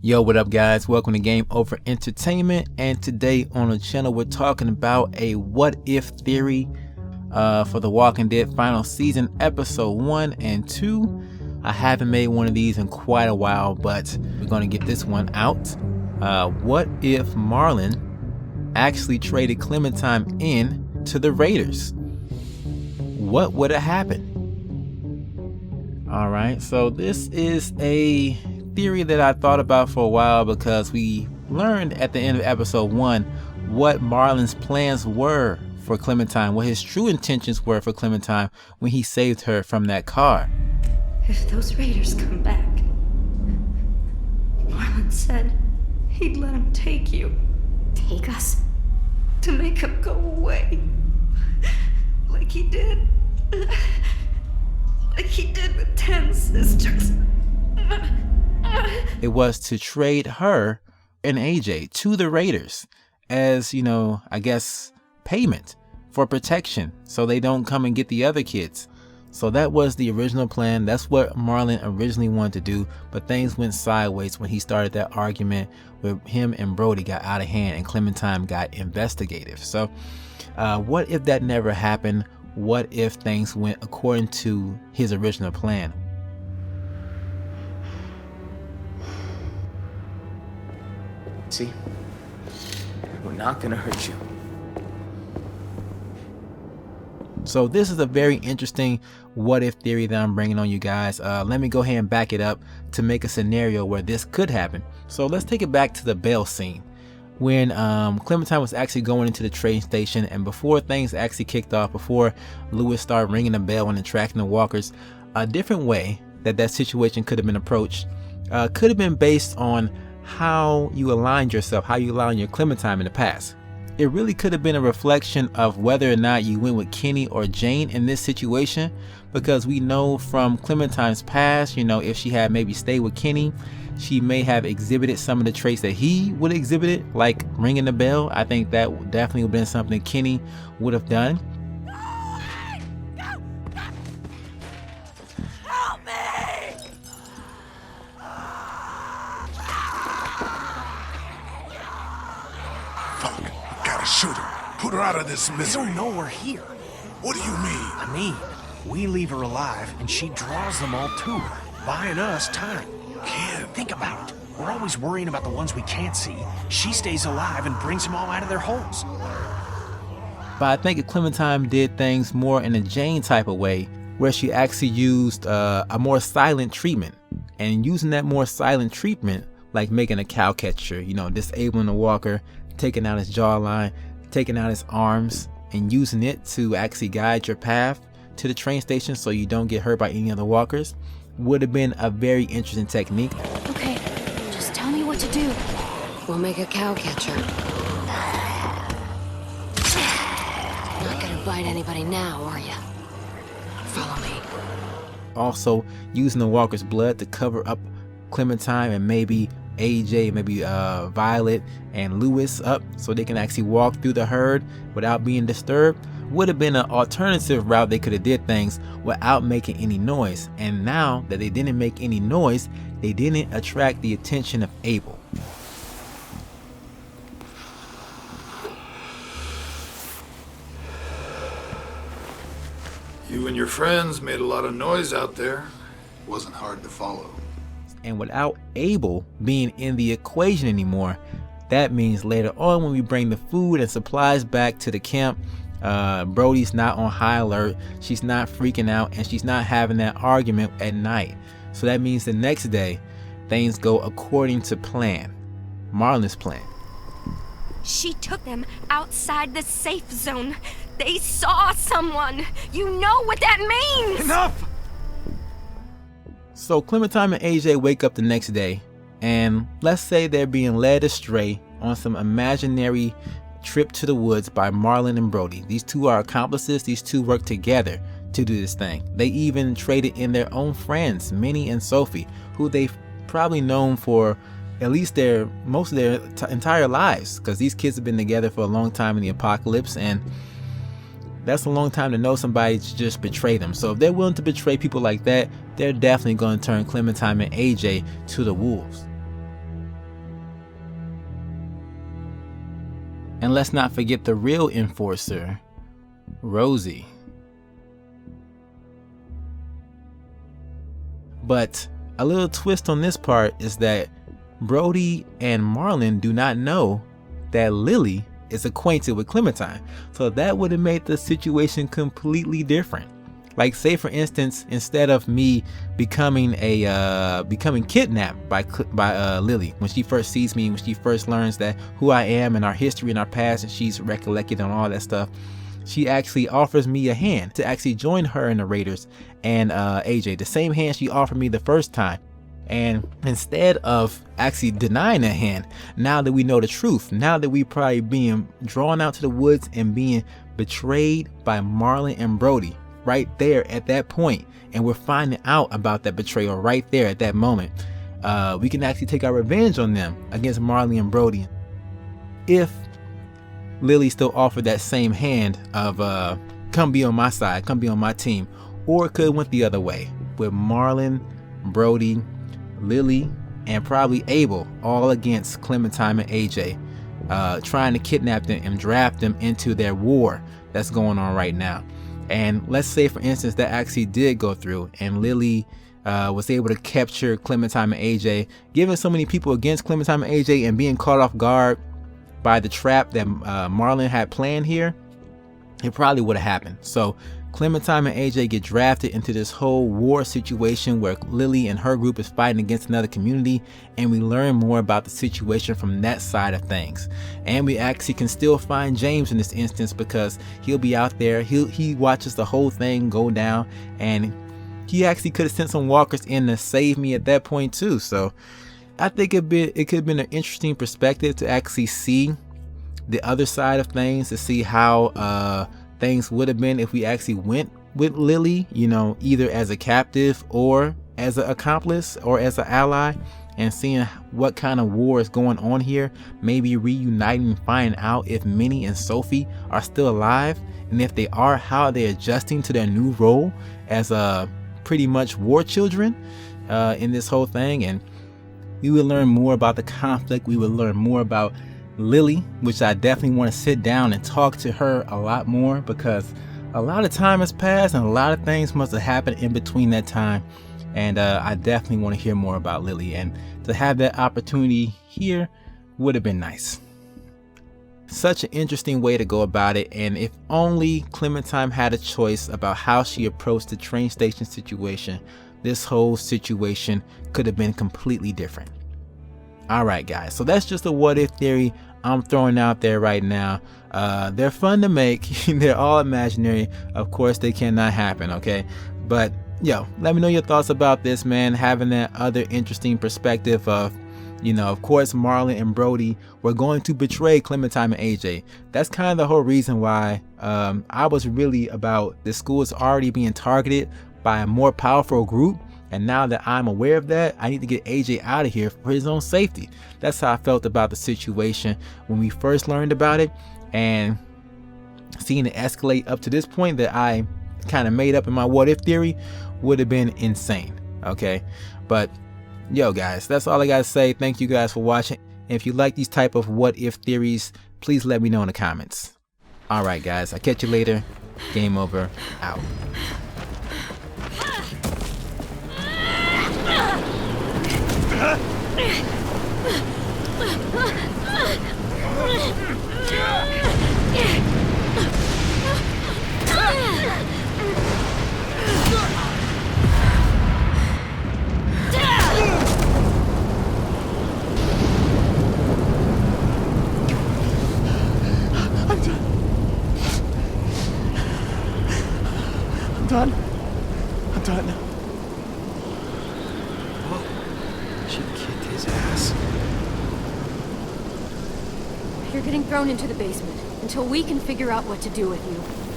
Yo, what up guys? Welcome to Gameover Entertainment, and today on the channel we're talking about a what if theory for The Walking Dead final season episode 1 and 2. I haven't made one of these in quite a while, but we're going to get this one out. What if Marlon actually traded Clementine in to the Raiders? What would have happened? Alright, so this is a theory that I thought about for a while because we learned at the end of episode 1 what Marlon's plans were for Clementine, what his true intentions were for Clementine when he saved her from that car. If those raiders come back, Marlon said he'd let them take you. Take us? To make them go away. Like he did. Like he did with 10 sisters. It was to trade her and AJ to the Raiders as, you know, I guess payment for protection so they don't come and get the other kids. So that was the original plan. That's what Marlon originally wanted to do, but things went sideways when he started that argument with him and Brody got out of hand and Clementine got investigative. So what if that never happened? What if things went according to his original plan? See? We're not gonna hurt you. So this is a very interesting what if theory that I'm bringing on you guys. Let me go ahead and back it up to make a scenario where this could happen. So let's take it back to the bell scene when Clementine was actually going into the train station, and before things actually kicked off, before Lewis started ringing the bell and attracting the walkers, a different way that situation could have been approached could have been based on how you aligned yourself, how you aligned your Clementine in the past. It really could have been a reflection of whether or not you went with Kenny or Jane in this situation, because we know from Clementine's past, you know, if she had maybe stayed with Kenny, she may have exhibited some of the traits that he would have exhibited, like ringing the bell. I think that definitely would have been something Kenny would have done. Shoot her. Put her out of this misery. They don't know we're here. What do you mean? I mean, we leave her alive and she draws them all to her, buying us time. Ken. Think about it. We're always worrying about the ones we can't see. She stays alive and brings them all out of their holes. But I think if Clementine did things more in a Jane type of way, where she actually used a more silent treatment, and using that more silent treatment, like making a cow catcher, you know, disabling the walker, taking out his jawline, taking out his arms, and using it to actually guide your path to the train station so you don't get hurt by any other walkers, would have been a very interesting technique. Okay, just tell me what to do. We'll make a cow catcher. Not gonna bite anybody now, are ya? Follow me. Also, using the walker's blood to cover up Clementine and maybe AJ, maybe Violet and Lewis up so they can actually walk through the herd without being disturbed, would have been an alternative route. They could have did things without making any noise, and now that they didn't make any noise, they didn't attract the attention of Abel. You and your friends made a lot of noise out there. Wasn't hard to follow. And without Abel being in the equation anymore, that means later on when we bring the food and supplies back to the camp, Brody's not on high alert, she's not freaking out, and she's not having that argument at night. So that means the next day things go according to plan, Marlon's plan. She took them outside the safe zone. They saw someone. You know what that means. Enough! So Clementine and AJ wake up the next day, and let's say they're being led astray on some imaginary trip to the woods by Marlon and Brody. These two are accomplices. These two work together to do this thing. They even traded in their own friends, Minnie and Sophie, who they've probably known for at least most of their entire lives, because these kids have been together for a long time in the apocalypse, and that's a long time to know somebody to just betray them. So if they're willing to betray people like that, they're definitely going to turn Clementine and AJ to the wolves. And let's not forget the real enforcer, Rosie. But a little twist on this part is that Brody and Marlon do not know that Lily is acquainted with Clementine. So that would have made the situation completely different. Like, say for instance, instead of me becoming kidnapped by Lily when she first sees me, when she first learns that who I am and our history and our past, and she's recollected on all that stuff, she actually offers me a hand to actually join her and the Raiders and AJ, the same hand she offered me the first time. And instead of actually denying that hand, now that we know the truth, now that we probably being drawn out to the woods and being betrayed by Marlon and Brody right there at that point, and we're finding out about that betrayal right there at that moment, we can actually take our revenge on them against Marlon and Brody if Lily still offered that same hand of come be on my side, come be on my team. Or it could have went the other way with Marlon, Brody, Lily, and probably Abel all against Clementine and AJ, trying to kidnap them and draft them into their war that's going on right now. And let's say for instance that actually did go through and Lily was able to capture Clementine and AJ, giving so many people against Clementine and AJ and being caught off guard by the trap that Marlon had planned here. It probably would have happened. So Clementine and AJ get drafted into this whole war situation where Lily and her group is fighting against another community, and we learn more about the situation from that side of things. And we actually can still find James in this instance because he'll be out there. He watches the whole thing go down, and he actually could have sent some walkers in to save me at that point too. So I think it could have been an interesting perspective to actually see the other side of things, to see how things would have been if we actually went with Lily, you know, either as a captive or as an accomplice or as an ally, and seeing what kind of war is going on here, maybe reuniting, finding out if Minnie and Sophie are still alive, and if they are, how are they adjusting to their new role as pretty much war children in this whole thing. And we will learn more about the conflict. We will learn more about Lily, which I definitely want to sit down and talk to her a lot more, because a lot of time has passed and a lot of things must have happened in between that time. And I definitely want to hear more about Lily, and to have that opportunity here would have been nice. Such an interesting way to go about it, and if only Clementine had a choice about how she approached the train station situation, this whole situation could have been completely different. Alright guys, so that's just a what if theory I'm throwing out there right now. They're fun to make. They're all imaginary. Of course they cannot happen, okay? But yo, let me know your thoughts about this, man. Having that other interesting perspective of, you know, of course Marlon and Brody were going to betray Clementine and AJ. That's kind of the whole reason why I was really about the school is already being targeted by a more powerful group. And now that I'm aware of that, I need to get AJ out of here for his own safety. That's how I felt about the situation when we first learned about it, and seeing it escalate up to this point that I kind of made up in my what if theory would have been insane. Okay, but yo guys, that's all I gotta say. Thank you guys for watching. And if you like these type of what if theories, please let me know in the comments. All right guys, I'll catch you later. Game over, out. I'm done. She kicked his ass. You're getting thrown into the basement until we can figure out what to do with you.